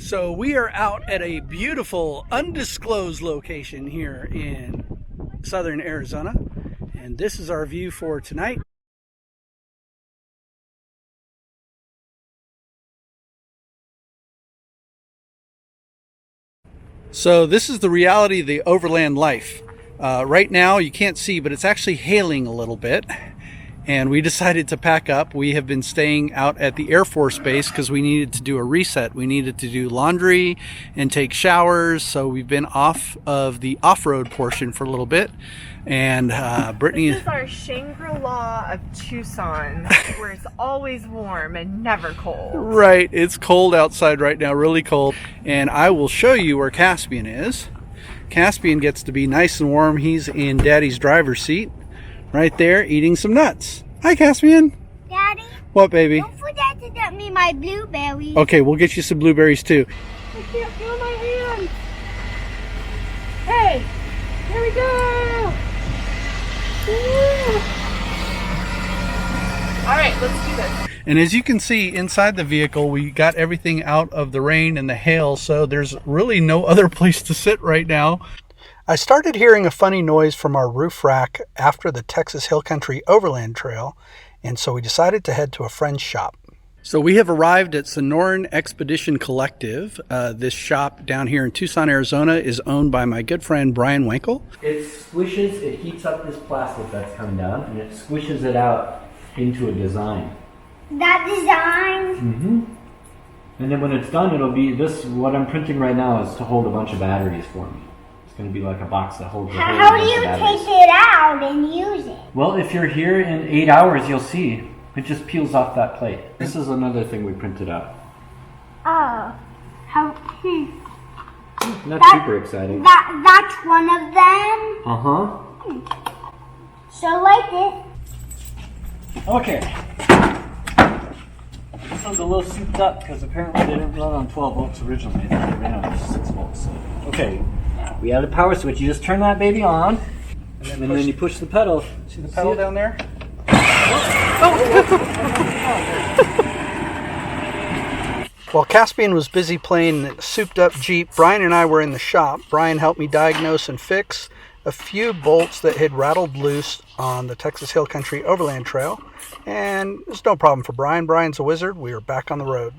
So we are out at a beautiful undisclosed location here in southern Arizona, and this is our view for tonight. So this is the reality of the overland life. Right now you can't see, but it's actually hailing a little bit. And we decided to pack up. We have been staying out at the Air Force Base because we needed to do a reset. We needed to do laundry and take showers. So we've been off of the off-road portion for a little bit. And Brittany... This is our Shangri-La of Tucson, where it's always warm and never cold. Right. It's cold outside right now, really cold. And I will show you where Caspian is. Caspian gets to be nice and warm. He's in Daddy's driver's seat. Right there, eating some nuts. Hi, Caspian. Daddy? What, baby? Don't forget to get me my blueberries. Okay, we'll get you some blueberries, too. I can't feel my hand. Hey, here we go. Woo. All right, let's do this. And as you can see, inside the vehicle, we got everything out of the rain and the hail, so there's really no other place to sit right now. I started hearing a funny noise from our roof rack after the Texas Hill Country Overland Trail, and so we decided to head to a friend's shop. So we have arrived at Sonoran Expedition Collective. This shop down here in Tucson, Arizona is owned by my good friend Brian Winkle. It squishes, it heats up this plastic that's coming down, and it squishes it out into a design. That design? Mm-hmm. And then when it's done, it'll be this, what I'm printing right now is to hold a bunch of batteries for me. It's going to be like a box that holds a whole How bunch do you of batteries. take it out and use it? Well, if you're here in 8 hours, you'll see. It just peels off that plate. This is another thing we printed out. Oh. How? Not super exciting. That's one of them? Uh-huh. So like it. Okay. This one's a little souped up because apparently they didn't run on 12 volts originally. They ran on 6 volts. So. Okay. We have the power switch. You just turn that baby on, and then you push the pedal. See the pedal down there? While Caspian was busy playing the souped-up Jeep, Brian and I were in the shop. Brian helped me diagnose and fix a few bolts that had rattled loose on the Texas Hill Country Overland Trail, and it's no problem for Brian. Brian's a wizard. We were back on the road.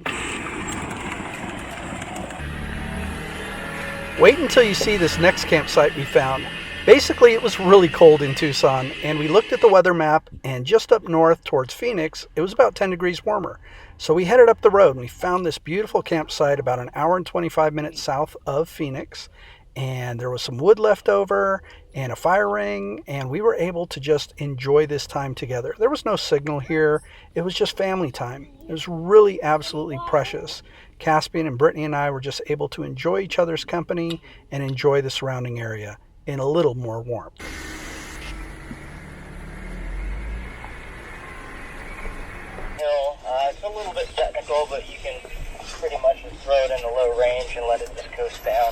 Wait until you see this next campsite we found. Basically, it was really cold in Tucson, and we looked at the weather map, and just up north towards Phoenix, it was about 10 degrees warmer. So we headed up the road, and we found this beautiful campsite about an hour and 25 minutes south of Phoenix, and there was some wood left over and a fire ring, and we were able to just enjoy this time together. There was no signal here. It was just family time. It was really absolutely precious. Caspian and Brittany and I were just able to enjoy each other's company and enjoy the surrounding area in a little more warmth. It's a little bit technical, but you can pretty much just throw it in the low range and let it just coast down.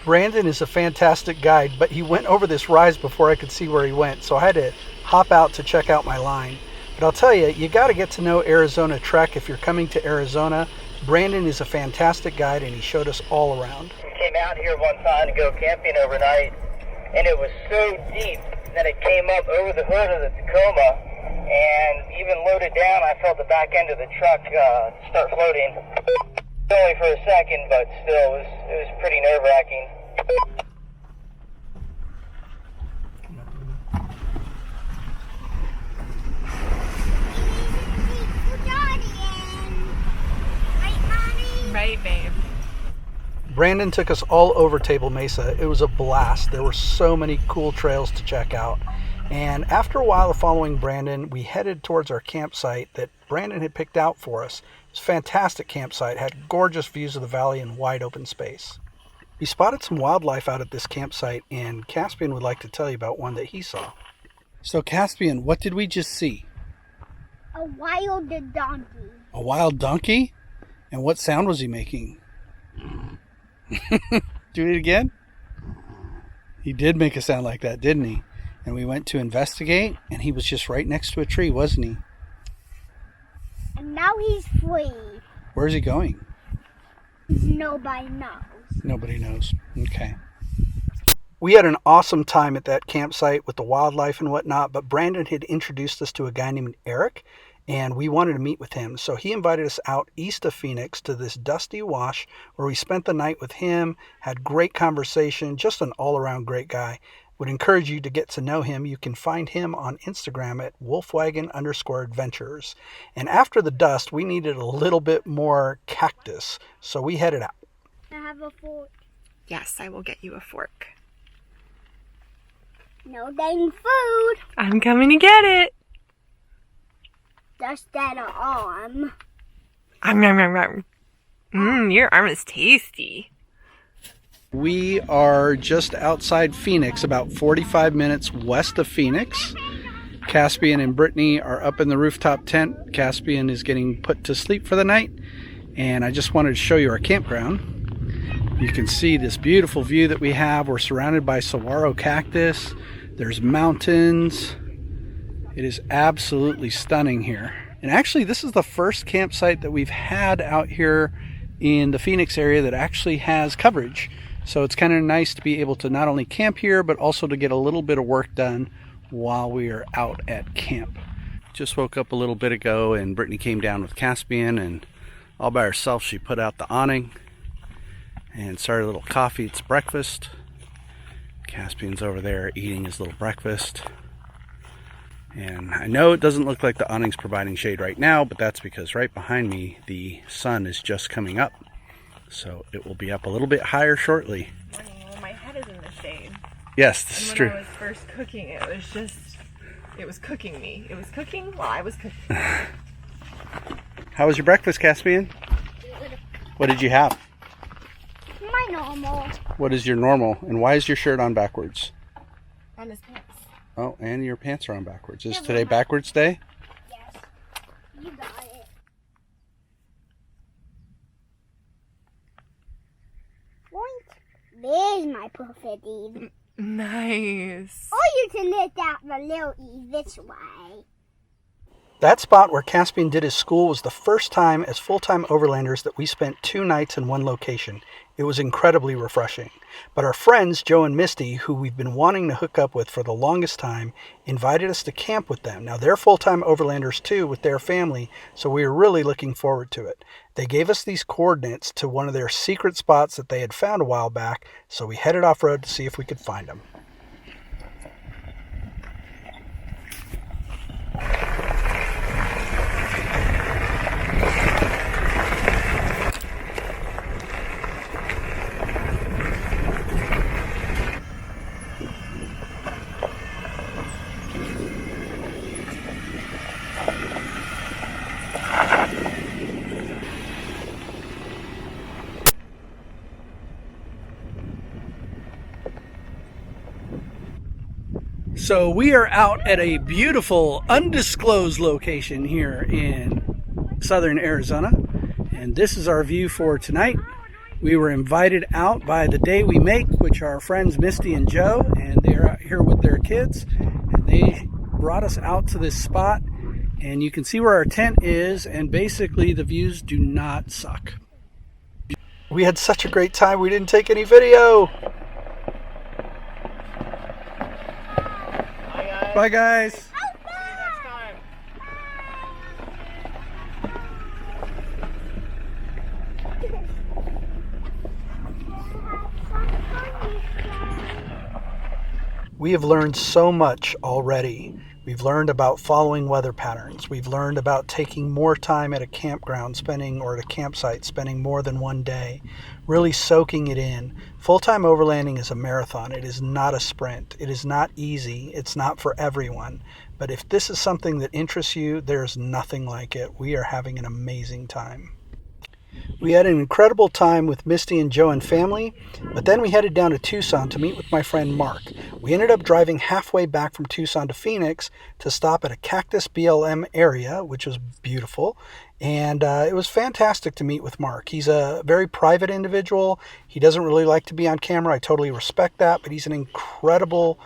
Brandon is a fantastic guide, but he went over this rise before I could see where he went, so I had to hop out to check out my line. But I'll tell you, you got to get to know Arizona Trek if you're coming to Arizona. Brandon is a fantastic guide, and he showed us all around. We came out here one time to go camping overnight, and it was so deep that it came up over the hood of the Tacoma, and even loaded down, I felt the back end of the truck start floating. Only for a second, but still, it was pretty nerve-wracking. Right, babe. Brandon took us all over Table Mesa. It was a blast. There were so many cool trails to check out. And after a while of following Brandon, we headed towards our campsite that Brandon had picked out for us. It was a fantastic campsite, had gorgeous views of the valley and wide open space. We spotted some wildlife out at this campsite, and Caspian would like to tell you about one that he saw. So Caspian, what did we just see? A wild donkey. A wild donkey? And what sound was he making? Do it again? He did make a sound like that, didn't he? And we went to investigate, and he was just right next to a tree, wasn't he? And now he's free. Where's he going? Nobody knows. Nobody knows. Okay. We had an awesome time at that campsite with the wildlife and whatnot, but Brandon had introduced us to a guy named Eric, and we wanted to meet with him. So he invited us out east of Phoenix to this dusty wash where we spent the night with him, had great conversation, just an all-around great guy. Would encourage you to get to know him. You can find him on Instagram at wolfwagon_adventures. And after the dust, we needed a little bit more cactus, so we headed out. I have a fork. Yes, I will get you a fork. No dang food. I'm coming to get it. Just that arm. Your arm is tasty. We are just outside Phoenix, about 45 minutes west of Phoenix. Caspian and Brittany are up in the rooftop tent. Caspian is getting put to sleep for the night. And I just wanted to show you our campground. You can see this beautiful view that we have. We're surrounded by saguaro cactus. There's mountains. It is absolutely stunning here. And actually, this is the first campsite that we've had out here in the Phoenix area that actually has coverage. So it's kind of nice to be able to not only camp here, but also to get a little bit of work done while we are out at camp. Just woke up a little bit ago and Brittany came down with Caspian, and all by herself she put out the awning and started a little coffee. It's breakfast. Caspian's over there eating his little breakfast. And I know it doesn't look like the awning's providing shade right now, but that's because right behind me the sun is just coming up. So it will be up a little bit higher shortly. Well, my head is in the shade. Yes, this is true. When I was first cooking, it was cooking me. It was cooking while I was cooking. How was your breakfast, Caspian? What did you have? My normal. What is your normal? And why is your shirt on backwards? On his pants. Oh, and your pants are on backwards. Is today backwards day? Yes. You got it. There's my perfect Eve. Nice. Or you can lift out the little Eve this way. That spot where Caspian did his school was the first time as full-time overlanders that we spent 2 nights in one location. It was incredibly refreshing. But our friends, Joe and Misty, who we've been wanting to hook up with for the longest time, invited us to camp with them. Now, they're full-time overlanders too with their family, so we were really looking forward to it. They gave us these coordinates to one of their secret spots that they had found a while back, so we headed off-road to see if we could find them. So we are out at a beautiful undisclosed location here in southern Arizona, and this is our view for tonight. We were invited out by The Day We Make, which are our friends Misty and Joe, and they're out here with their kids, and they brought us out to this spot, and you can see where our tent is, and basically the views do not suck. We had such a great time, we didn't take any video. Bye, guys. See you next time. We have learned so much already. We've learned about following weather patterns. We've learned about taking more time at a campground, or at a campsite, spending more than one day, really soaking it in. Full-time overlanding is a marathon. It is not a sprint. It is not easy. It's not for everyone. But if this is something that interests you, there's nothing like it. We are having an amazing time. We had an incredible time with Misty and Joe and family, but then we headed down to Tucson to meet with my friend Mark. We ended up driving halfway back from Tucson to Phoenix to stop at a Cactus BLM area, which was beautiful, and it was fantastic to meet with Mark. He's a very private individual. He doesn't really like to be on camera. I totally respect that, but he's an incredible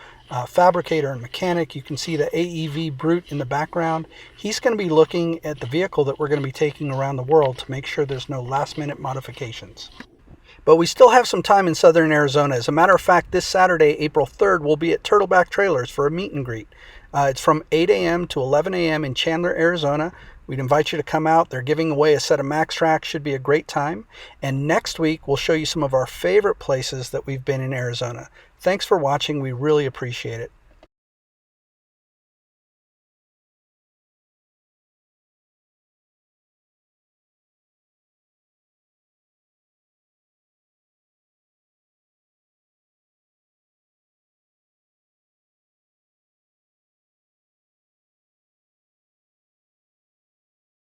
fabricator and mechanic. You can see the AEV Brute in the background. He's going to be looking at the vehicle that we're going to be taking around the world to make sure there's no last-minute modifications. But we still have some time in southern Arizona. As a matter of fact, this Saturday, April 3rd, we'll be at Turtleback Trailers for a meet and greet. It's from 8 a.m. to 11 a.m. in Chandler, Arizona. We'd invite you to come out. They're giving away a set of Max Tracks. Should be a great time. And next week, we'll show you some of our favorite places that we've been in Arizona. Thanks for watching. We really appreciate it.